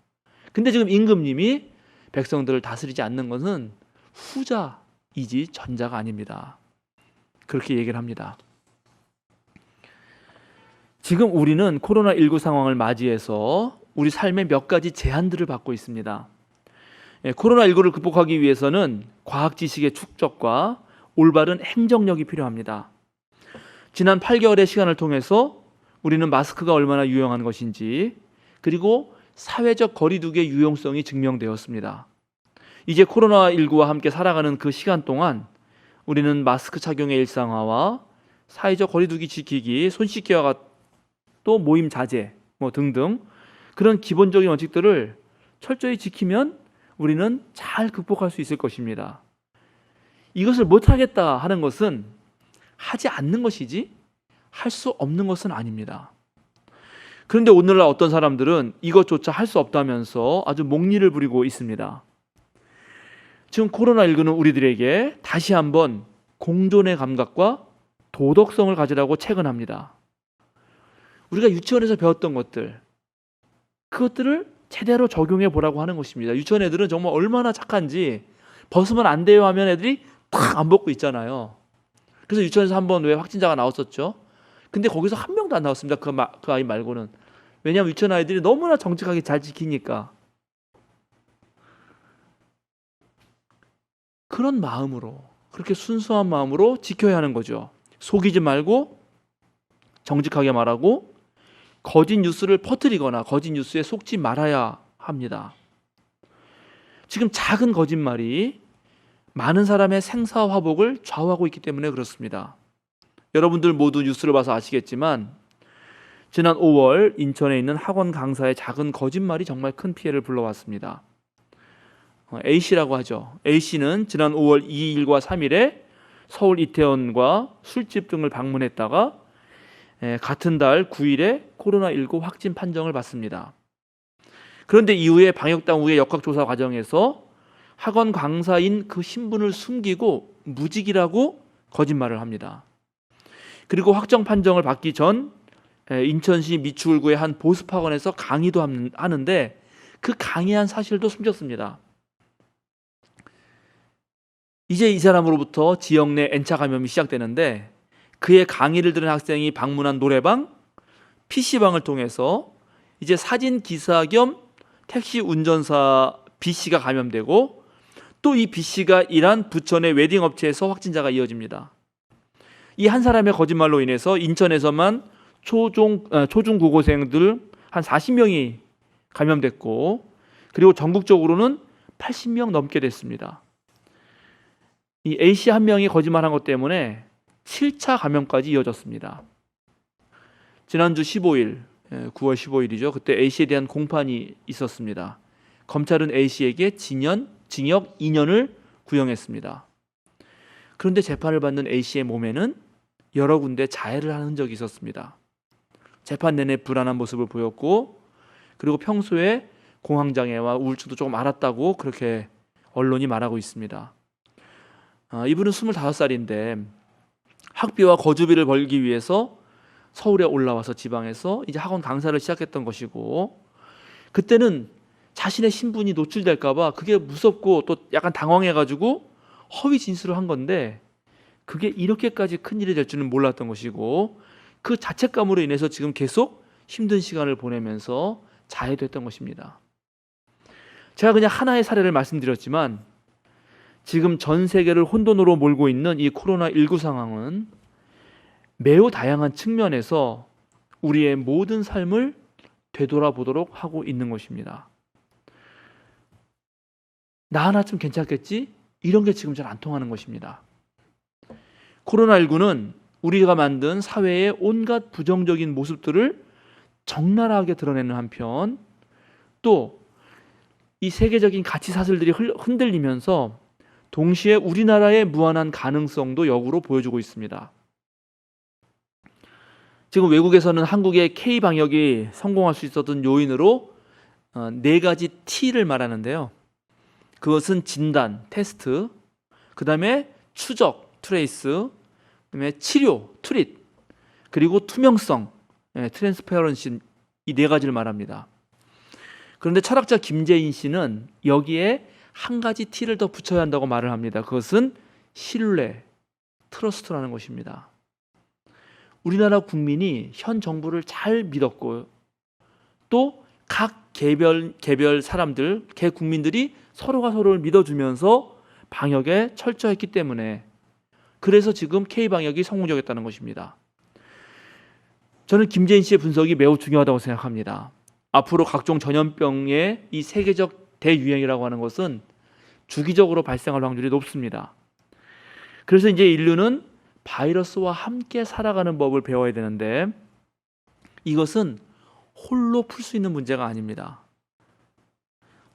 근데 지금 임금님이 백성들을 다스리지 않는 것은 후자이지 전자가 아닙니다. 그렇게 얘기를 합니다. 지금 우리는 코로나19 상황을 맞이해서 우리 삶에 몇 가지 제한들을 받고 있습니다. 코로나19를 극복하기 위해서는 과학 지식의 축적과 올바른 행정력이 필요합니다. 지난 8개월의 시간을 통해서 우리는 마스크가 얼마나 유용한 것인지, 그리고 사회적 거리두기의 유용성이 증명되었습니다. 이제 코로나19와 함께 살아가는 그 시간 동안 우리는 마스크 착용의 일상화와 사회적 거리두기 지키기, 손 씻기와 또 모임 자제 등등 그런 기본적인 원칙들을 철저히 지키면 우리는 잘 극복할 수 있을 것입니다. 이것을 못하겠다 하는 것은 하지 않는 것이지 할 수 없는 것은 아닙니다. 그런데 오늘날 어떤 사람들은 이것조차 할 수 없다면서 아주 목리를 부리고 있습니다. 지금 코로나19는 우리들에게 다시 한번 공존의 감각과 도덕성을 가지라고 체근합니다. 우리가 유치원에서 배웠던 것들, 그것들을 제대로 적용해 보라고 하는 것입니다. 유치원 애들은 정말 얼마나 착한지 벗으면 안 돼요 하면 애들이 탁 안 벗고 있잖아요. 그래서 유치원에서 한번 왜 확진자가 나왔었죠. 근데 거기서 한 명도 안 나왔습니다. 그 아이 말고는. 왜냐하면 유치원 아이들이 너무나 정직하게 잘 지키니까. 그런 마음으로, 그렇게 순수한 마음으로 지켜야 하는 거죠. 속이지 말고 정직하게 말하고 거짓 뉴스를 퍼뜨리거나 거짓 뉴스에 속지 말아야 합니다. 지금 작은 거짓말이 많은 사람의 생사화복을 좌우하고 있기 때문에 그렇습니다. 여러분들 모두 뉴스를 봐서 아시겠지만 지난 5월 인천에 있는 학원 강사의 작은 거짓말이 정말 큰 피해를 불러왔습니다. A씨라고 하죠. A씨는 지난 5월 2일과 3일에 서울 이태원과 술집 등을 방문했다가 같은 달 9일에 코로나19 확진 판정을 받습니다. 그런데 이후에 방역당국의 역학조사 과정에서 학원 강사인 그 신분을 숨기고 무직이라고 거짓말을 합니다. 그리고 확정 판정을 받기 전 인천시 미추홀구의 한 보습학원에서 강의도 하는데 그 강의한 사실도 숨겼습니다. 이제 이 사람으로부터 지역 내 N차 감염이 시작되는데 그의 강의를 들은 학생이 방문한 노래방, PC방을 통해서 이제 사진 기사 겸 택시 운전사 B씨가 감염되고 또 이 B씨가 일한 부천의 웨딩 업체에서 확진자가 이어집니다. 이 한 사람의 거짓말로 인해서 인천에서만 초중고고생들 한 40명이 감염됐고, 그리고 전국적으로는 80명 넘게 됐습니다. 이 A씨 한 명이 거짓말한 것 때문에 7차 감염까지 이어졌습니다. 지난주 15일, 9월 15일이죠. 그때 A씨에 대한 공판이 있었습니다. 검찰은 A씨에게 징역 2년을 구형했습니다. 그런데 재판을 받는 A씨의 몸에는 여러 군데 자해를 한 흔적이 있었습니다. 재판 내내 불안한 모습을 보였고, 그리고 평소에 공황장애와 우울증도 조금 앓았다고 그렇게 언론이 말하고 있습니다. 이분은 25살인데 학비와 거주비를 벌기 위해서 서울에 올라와서 지방에서 이제 학원 강사를 시작했던 것이고, 그때는 자신의 신분이 노출될까 봐 그게 무섭고 또 약간 당황해가지고 허위 진술을 한 건데, 그게 이렇게까지 큰일이 될 줄은 몰랐던 것이고, 그 자책감으로 인해서 지금 계속 힘든 시간을 보내면서 자해됐던 것입니다. 제가 그냥 하나의 사례를 말씀드렸지만, 지금 전 세계를 혼돈으로 몰고 있는 이 코로나19 상황은 매우 다양한 측면에서 우리의 모든 삶을 되돌아보도록 하고 있는 것입니다. 나 하나쯤 괜찮겠지? 이런 게 지금 잘 안 통하는 것입니다. 코로나19는 우리가 만든 사회의 온갖 부정적인 모습들을 적나라하게 드러내는 한편, 또 이 세계적인 가치 사슬들이 흔들리면서 동시에 우리나라의 무한한 가능성도 역으로 보여주고 있습니다. 지금 외국에서는 한국의 K-방역이 성공할 수 있었던 요인으로 4가지 T를 말하는데요. 그것은 진단, 테스트, 그 다음에 추적, 트레이스, 그다음에 치료, 트릿, 그리고 투명성, 트랜스페런시, 이 4가지를 말합니다. 그런데 철학자 김재인 씨는 여기에 한 가지 T를 더 붙여야 한다고 말을 합니다. 그것은 신뢰, 트러스트라는 것입니다. 우리나라 국민이 현 정부를 잘 믿었고, 또 각 개별 사람들, 개 국민들이 서로가 서로를 믿어주면서 방역에 철저했기 때문에, 그래서 지금 K-방역이 성공적이었다는 것입니다. 저는 김재인 씨의 분석이 매우 중요하다고 생각합니다. 앞으로 각종 전염병의 이 세계적 대유행이라고 하는 것은 주기적으로 발생할 확률이 높습니다. 그래서 이제 인류는 바이러스와 함께 살아가는 법을 배워야 되는데, 이것은 홀로 풀 수 있는 문제가 아닙니다.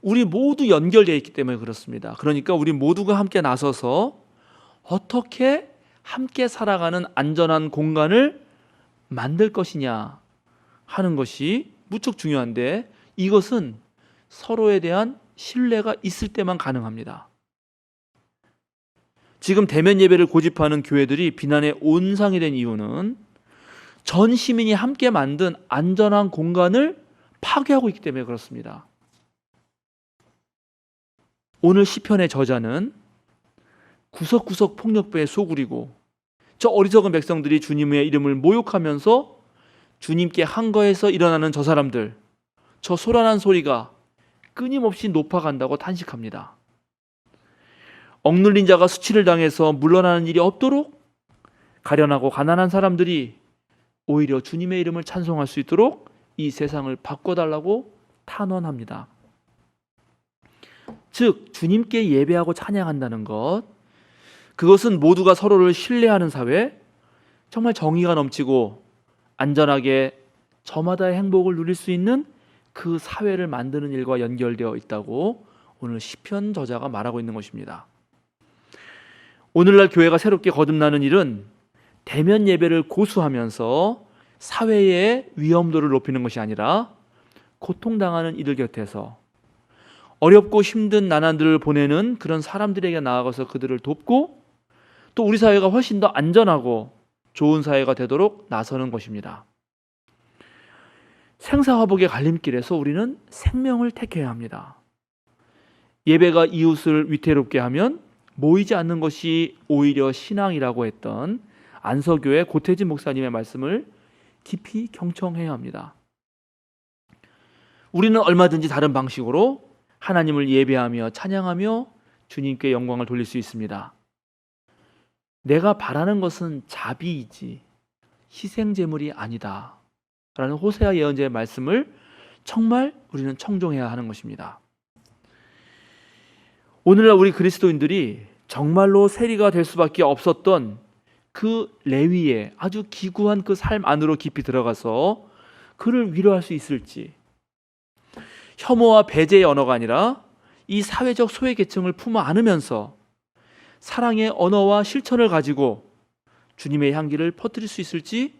우리 모두 연결되어 있기 때문에 그렇습니다. 그러니까 우리 모두가 함께 나서서 어떻게 함께 살아가는 안전한 공간을 만들 것이냐 하는 것이 무척 중요한데, 이것은 서로에 대한 신뢰가 있을 때만 가능합니다. 지금 대면 예배를 고집하는 교회들이 비난의 온상이 된 이유는 전 시민이 함께 만든 안전한 공간을 파괴하고 있기 때문에 그렇습니다. 오늘 시편의 저자는 구석구석 폭력배의 소굴이고, 저 어리석은 백성들이 주님의 이름을 모욕하면서 주님께 한거에서 일어나는 저 사람들, 저 소란한 소리가 끊임없이 높아간다고 탄식합니다. 억눌린 자가 수치를 당해서 물러나는 일이 없도록, 가련하고 가난한 사람들이 오히려 주님의 이름을 찬송할 수 있도록 이 세상을 바꿔달라고 탄원합니다. 즉, 주님께 예배하고 찬양한다는 것, 그것은 모두가 서로를 신뢰하는 사회, 정말 정의가 넘치고 안전하게 저마다의 행복을 누릴 수 있는 그 사회를 만드는 일과 연결되어 있다고 오늘 시편 저자가 말하고 있는 것입니다. 오늘날 교회가 새롭게 거듭나는 일은 대면 예배를 고수하면서 사회의 위험도를 높이는 것이 아니라, 고통당하는 이들 곁에서 어렵고 힘든 나날들을 보내는 그런 사람들에게 나아가서 그들을 돕고, 또 우리 사회가 훨씬 더 안전하고 좋은 사회가 되도록 나서는 것입니다. 생사화복의 갈림길에서 우리는 생명을 택해야 합니다. 예배가 이웃을 위태롭게 하면 모이지 않는 것이 오히려 신앙이라고 했던 안서교의 고태진 목사님의 말씀을 깊이 경청해야 합니다. 우리는 얼마든지 다른 방식으로 하나님을 예배하며 찬양하며 주님께 영광을 돌릴 수 있습니다. 내가 바라는 것은 자비이지 희생제물이 아니다 라는 호세아 예언자의 말씀을 정말 우리는 청종해야 하는 것입니다. 오늘날 우리 그리스도인들이 정말로 세리가 될 수밖에 없었던 그 레위의 아주 기구한 그 삶 안으로 깊이 들어가서 그를 위로할 수 있을지, 혐오와 배제의 언어가 아니라 이 사회적 소외계층을 품어 안으면서 사랑의 언어와 실천을 가지고 주님의 향기를 퍼뜨릴 수 있을지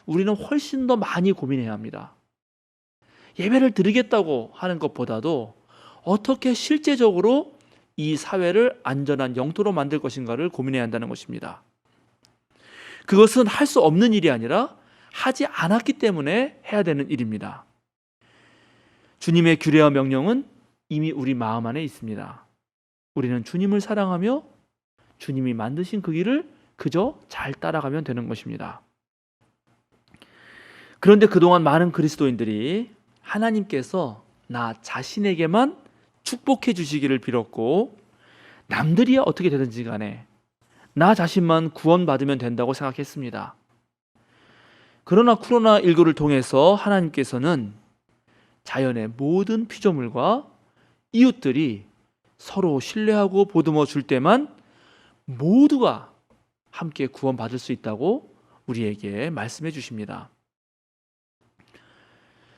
우리는 훨씬 더 많이 고민해야 합니다. 예배를 드리겠다고 하는 것보다도 어떻게 실제적으로 이 사회를 안전한 영토로 만들 것인가를 고민해야 한다는 것입니다. 그것은 할 수 없는 일이 아니라 하지 않았기 때문에 해야 되는 일입니다. 주님의 규례와 명령은 이미 우리 마음 안에 있습니다. 우리는 주님을 사랑하며 주님이 만드신 그 길을 그저 잘 따라가면 되는 것입니다. 그런데 그동안 많은 그리스도인들이 하나님께서 나 자신에게만 축복해 주시기를 빌었고 남들이 어떻게 되든지 간에 나 자신만 구원받으면 된다고 생각했습니다. 그러나 코로나19를 통해서 하나님께서는 자연의 모든 피조물과 이웃들이 서로 신뢰하고 보듬어 줄 때만 모두가 함께 구원받을 수 있다고 우리에게 말씀해 주십니다.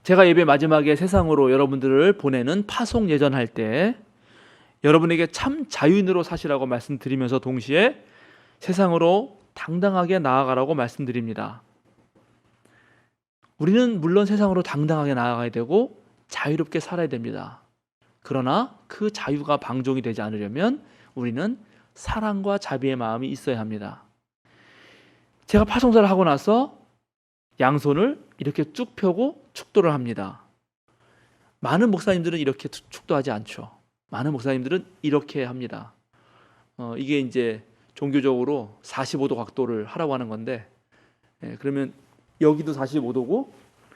제가 예배 마지막에 세상으로 여러분들을 보내는 파송 예전할 때 여러분에게 참 자유인으로 사시라고 말씀드리면서 동시에 세상으로 당당하게 나아가라고 말씀드립니다. 우리는 물론 세상으로 당당하게 나아가야 되고 자유롭게 살아야 됩니다. 그러나 그 자유가 방종이 되지 않으려면 우리는 사랑과 자비의 마음이 있어야 합니다. 제가 파송사를 하고 나서 양손을 이렇게 쭉 펴고 축도를 합니다. 많은 목사님들은 이렇게 축도하지 않죠. 많은 목사님들은 이렇게 합니다. 이게 이제 종교적으로 45도 각도를 하라고 하는 건데, 그러면 여기도 45도고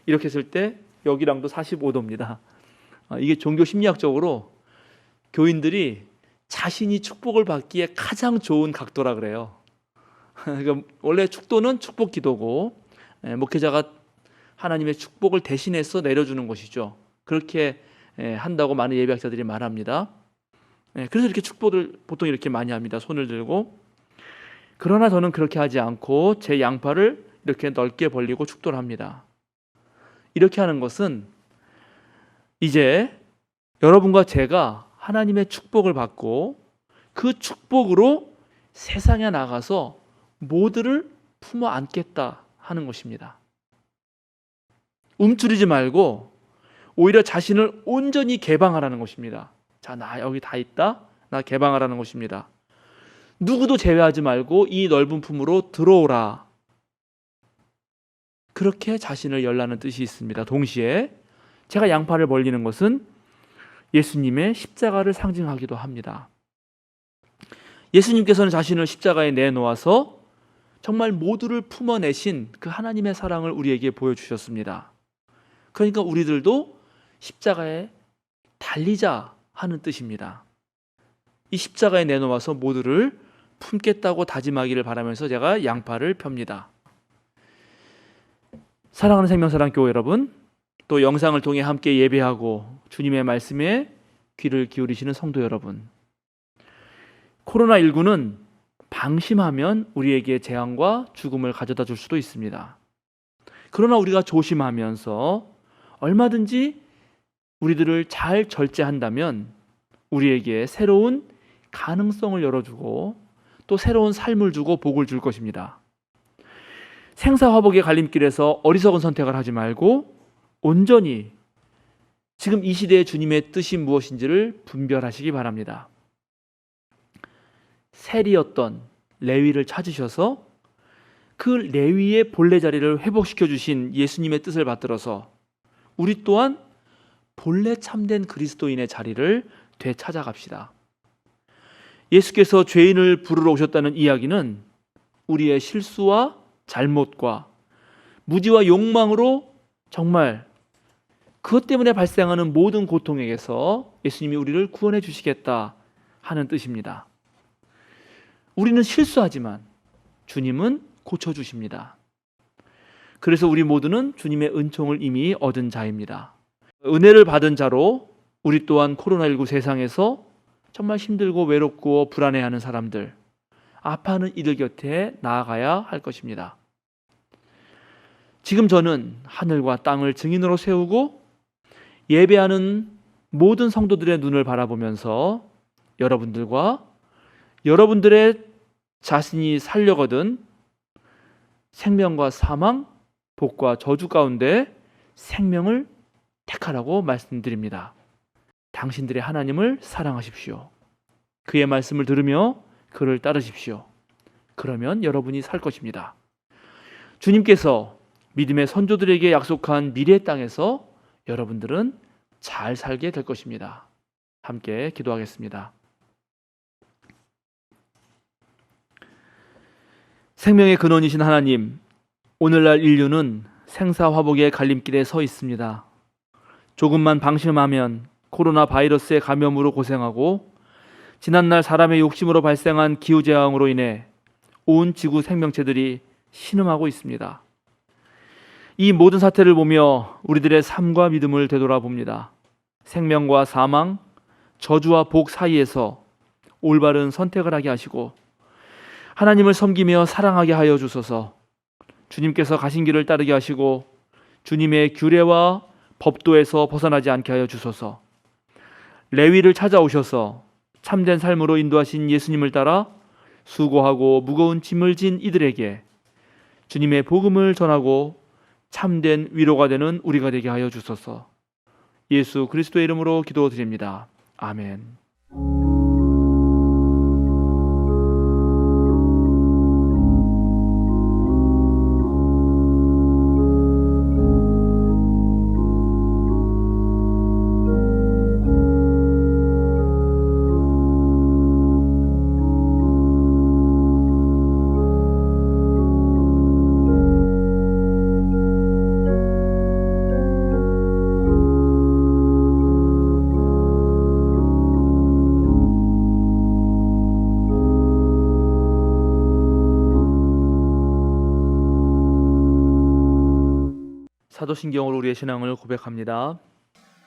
이렇게 했을 때 여기랑도 45도입니다. 이게 종교 심리학적으로 교인들이 자신이 축복을 받기에 가장 좋은 각도라 그래요. 그러니까 원래 축도는 축복 기도고 목회자가 하나님의 축복을 대신해서 내려주는 것이죠. 그렇게 한다고 많은 예배학자들이 말합니다. 그래서 이렇게 축복을 보통 이렇게 많이 합니다. 손을 들고. 그러나 저는 그렇게 하지 않고 제 양팔을 이렇게 넓게 벌리고 축도를 합니다. 이렇게 하는 것은 이제 여러분과 제가 하나님의 축복을 받고 그 축복으로 세상에 나가서 모두를 품어 안겠다 하는 것입니다. 움츠리지 말고 오히려 자신을 온전히 개방하라는 것입니다. 자, 나 여기 다 있다. 나 개방하라는 것입니다. 누구도 제외하지 말고 이 넓은 품으로 들어오라. 그렇게 자신을 열라는 뜻이 있습니다. 동시에 제가 양팔을 벌리는 것은 예수님의 십자가를 상징하기도 합니다. 예수님께서는 자신을 십자가에 내놓아서 정말 모두를 품어내신 그 하나님의 사랑을 우리에게 보여주셨습니다. 그러니까 우리들도 십자가에 달리자 하는 뜻입니다. 이 십자가에 내놓아서 모두를 품겠다고 다짐하기를 바라면서 제가 양팔을 펴니다. 사랑하는 생명사랑교회 여러분, 또 영상을 통해 함께 예배하고 주님의 말씀에 귀를 기울이시는 성도 여러분, 코로나19는 방심하면 우리에게 재앙과 죽음을 가져다 줄 수도 있습니다. 그러나 우리가 조심하면서 얼마든지 우리들을 잘 절제한다면 우리에게 새로운 가능성을 열어주고 또 새로운 삶을 주고 복을 줄 것입니다. 생사화복의 갈림길에서 어리석은 선택을 하지 말고 온전히 지금 이 시대의 주님의 뜻이 무엇인지를 분별하시기 바랍니다. 세리였던 레위를 찾으셔서 그 레위의 본래 자리를 회복시켜 주신 예수님의 뜻을 받들어서 우리 또한 본래 참된 그리스도인의 자리를 되찾아갑시다. 예수께서 죄인을 부르러 오셨다는 이야기는 우리의 실수와 잘못과 무지와 욕망으로 정말 그것 때문에 발생하는 모든 고통에게서 예수님이 우리를 구원해 주시겠다 하는 뜻입니다. 우리는 실수하지만 주님은 고쳐주십니다. 그래서 우리 모두는 주님의 은총을 이미 얻은 자입니다. 은혜를 받은 자로 우리 또한 코로나19 세상에서 정말 힘들고 외롭고 불안해하는 사람들, 아파하는 이들 곁에 나아가야 할 것입니다. 지금 저는 하늘과 땅을 증인으로 세우고 예배하는 모든 성도들의 눈을 바라보면서 여러분들과 여러분들의 자신이 살려거든 생명과 사망, 복과 저주 가운데 생명을 택하라고 말씀드립니다. 당신들의 하나님을 사랑하십시오. 그의 말씀을 들으며 그를 따르십시오. 그러면 여러분이 살 것입니다. 주님께서 믿음의 선조들에게 약속한 미래의 땅에서 여러분들은 잘 살게 될 것입니다. 함께 기도하겠습니다. 생명의 근원이신 하나님, 오늘날 인류는 생사화복의 갈림길에 서 있습니다. 조금만 방심하면 코로나 바이러스의 감염으로 고생하고 지난날 사람의 욕심으로 발생한 기후재앙으로 인해 온 지구 생명체들이 신음하고 있습니다. 이 모든 사태를 보며 우리들의 삶과 믿음을 되돌아봅니다. 생명과 사망, 저주와 복 사이에서 올바른 선택을 하게 하시고 하나님을 섬기며 사랑하게 하여 주소서. 주님께서 가신 길을 따르게 하시고 주님의 규례와 법도에서 벗어나지 않게 하여 주소서. 레위를 찾아오셔서 참된 삶으로 인도하신 예수님을 따라 수고하고 무거운 짐을 진 이들에게 주님의 복음을 전하고 참된 위로가 되는 우리가 되게 하여 주소서. 예수 그리스도의 이름으로 기도드립니다. 아멘. 사도신경으로 우리의 신앙을 고백합니다.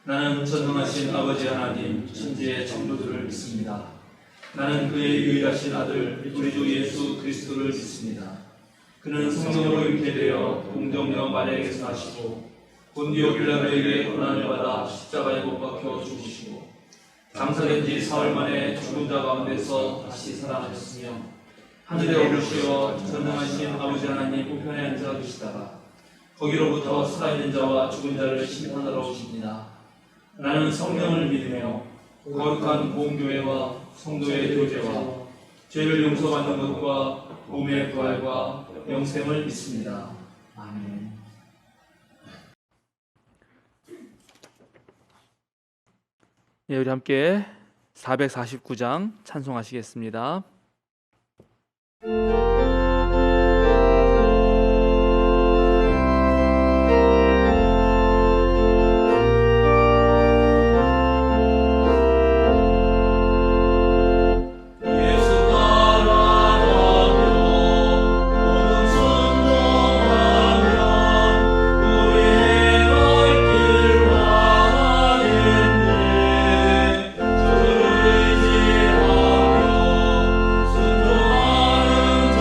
나는 전능하신 아버지 하나님 천지의 창조주를 믿습니다. 나는 그의 유일하신 아들 우리 주 예수 그리스도를 믿습니다. 그는 성령으로 잉태되어 동정녀 마리아에게서 나시고 본디오 빌라도에게 고난을 받아 십자가에 못 박혀 죽으시고 장사된 지 사흘 만에 죽은 자 가운데서 다시 살아나셨으며 하늘에 오르시어 전능하신 아버지 하나님 우편에 앉아 계시다가 거기로부터 살아있는 자와 죽은 자를 심판하러 오십니다. 나는 성령을 믿으며 거룩한 공교회와 성도의 교제와 죄를 용서받는 것과 몸의 부활과 영생을 믿습니다. 아멘. 네, 우리 함께 449장 찬송하시겠습니다. 주를 의지하며 순종하는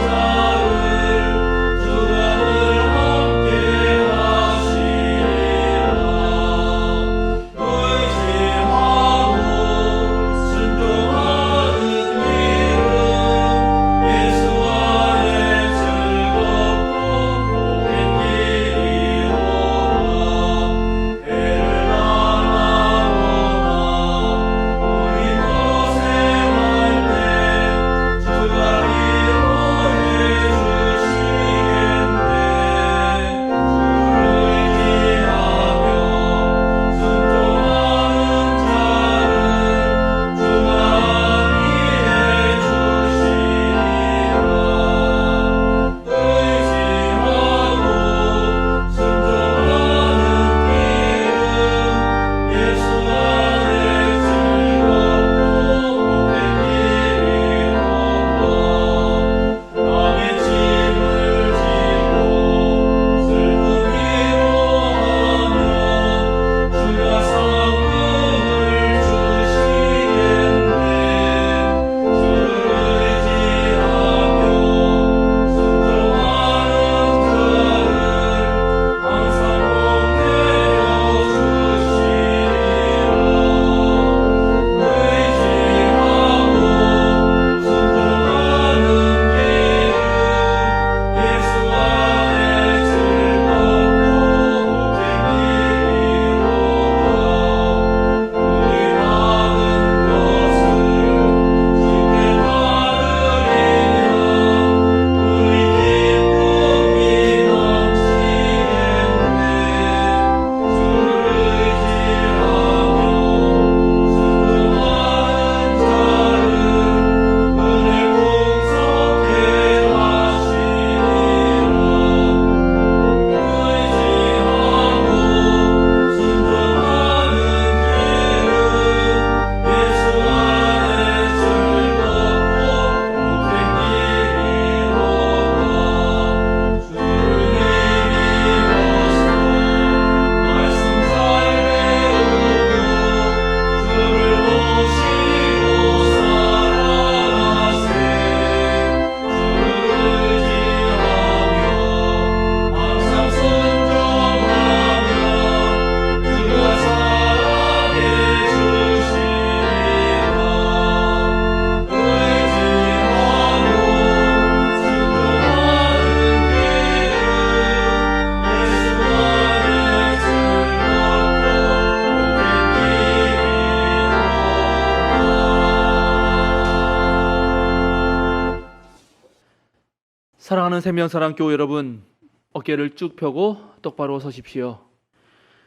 사랑하는 생명사랑교회 여러분, 어깨를 쭉 펴고 똑바로 서십시오.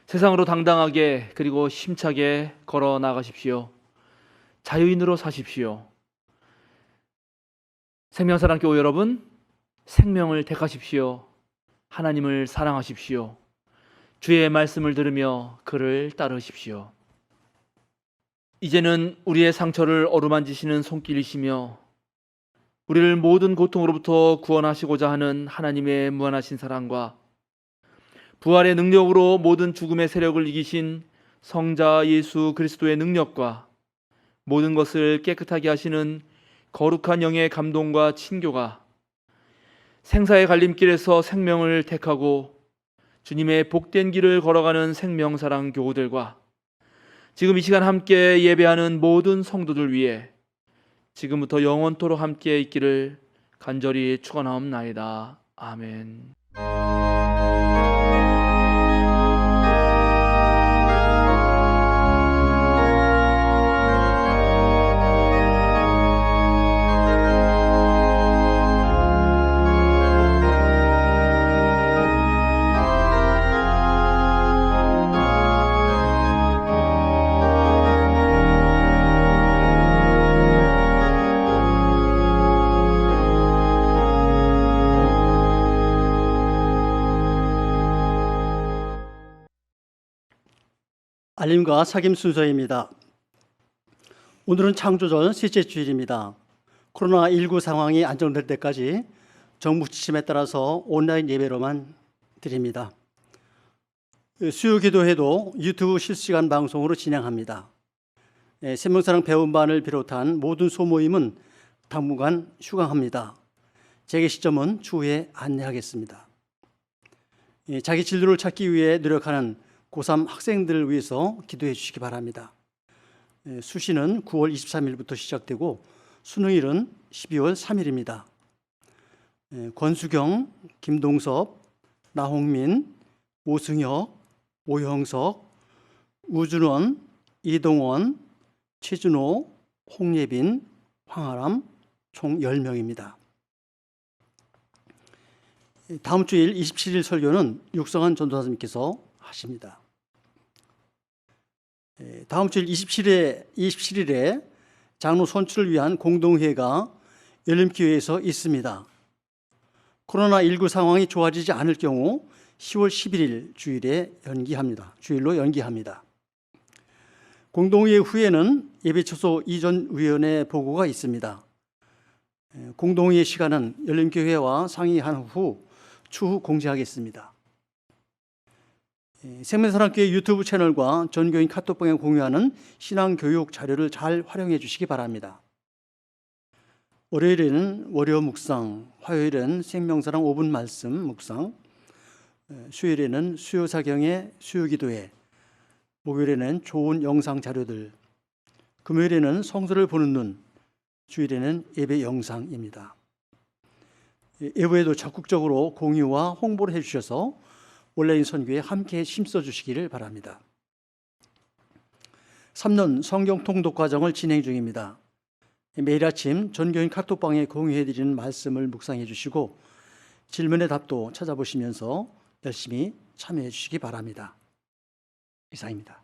세상으로 당당하게 그리고 힘차게 걸어 나가십시오. 자유인으로 사십시오. 생명사랑교회 여러분, 생명을 택하십시오. 하나님을 사랑하십시오. 주의 말씀을 들으며 그를 따르십시오. 이제는 우리의 상처를 어루만지시는 손길이시며 우리를 모든 고통으로부터 구원하시고자 하는 하나님의 무한하신 사랑과 부활의 능력으로 모든 죽음의 세력을 이기신 성자 예수 그리스도의 능력과 모든 것을 깨끗하게 하시는 거룩한 영의 감동과 친교가 생사의 갈림길에서 생명을 택하고 주님의 복된 길을 걸어가는 생명사랑 교우들과 지금 이 시간 함께 예배하는 모든 성도들 위해 지금부터 영원토록 함께 있기를 간절히 축원하옵나이다. 아멘. 알림과 사김 순서입니다. 오늘은 창조절 셋째 주일입니다. 코로나19 상황이 안정될 때까지 정부 지침에 따라서 온라인 예배로만 드립니다. 수요 기도회도 유튜브 실시간 방송으로 진행합니다. 생명사랑 배움반을 비롯한 모든 소모임은 당분간 휴강합니다. 재개 시점은 추후에 안내하겠습니다. 자기 진로를 찾기 위해 노력하는 고3 학생들을 위해서 기도해 주시기 바랍니다. 수시는 9월 23일부터 시작되고 수능일은 12월 3일입니다. 권수경, 김동섭, 나홍민, 오승혁, 오형석, 우준원, 이동원, 최준호, 홍예빈, 황아람 총 10명입니다. 다음 주일 27일 설교는 육성한 전도사님께서 하십니다. 다음 주일 27일에 장로 선출을 위한 공동회의가 열림교회에서 있습니다. 코로나19 상황이 좋아지지 않을 경우 10월 11일 주일로 연기합니다. 공동회의 후에는 예배처소 이전 위원회 보고가 있습니다. 공동회의 시간은 열림교회와 상의한 후 추후 공지하겠습니다. 생명사랑교회 유튜브 채널과 전교인 카톡방에 공유하는 신앙교육 자료를 잘 활용해 주시기 바랍니다. 월요일에는 월요 묵상, 화요일은 생명사랑 5분 말씀 묵상, 수요일에는 수요사경의 수요기도회, 목요일에는 좋은 영상 자료들, 금요일에는 성서를 보는 눈, 주일에는 예배 영상입니다. 예배에도 적극적으로 공유와 홍보를 해주셔서 온라인 선교에 함께 힘써 주시기를 바랍니다. 3년 성경 통독 과정을 진행 중입니다. 매일 아침 전교인 카톡방에 공유해드리는 말씀을 묵상해 주시고 질문의 답도 찾아보시면서 열심히 참여해 주시기 바랍니다. 이상입니다.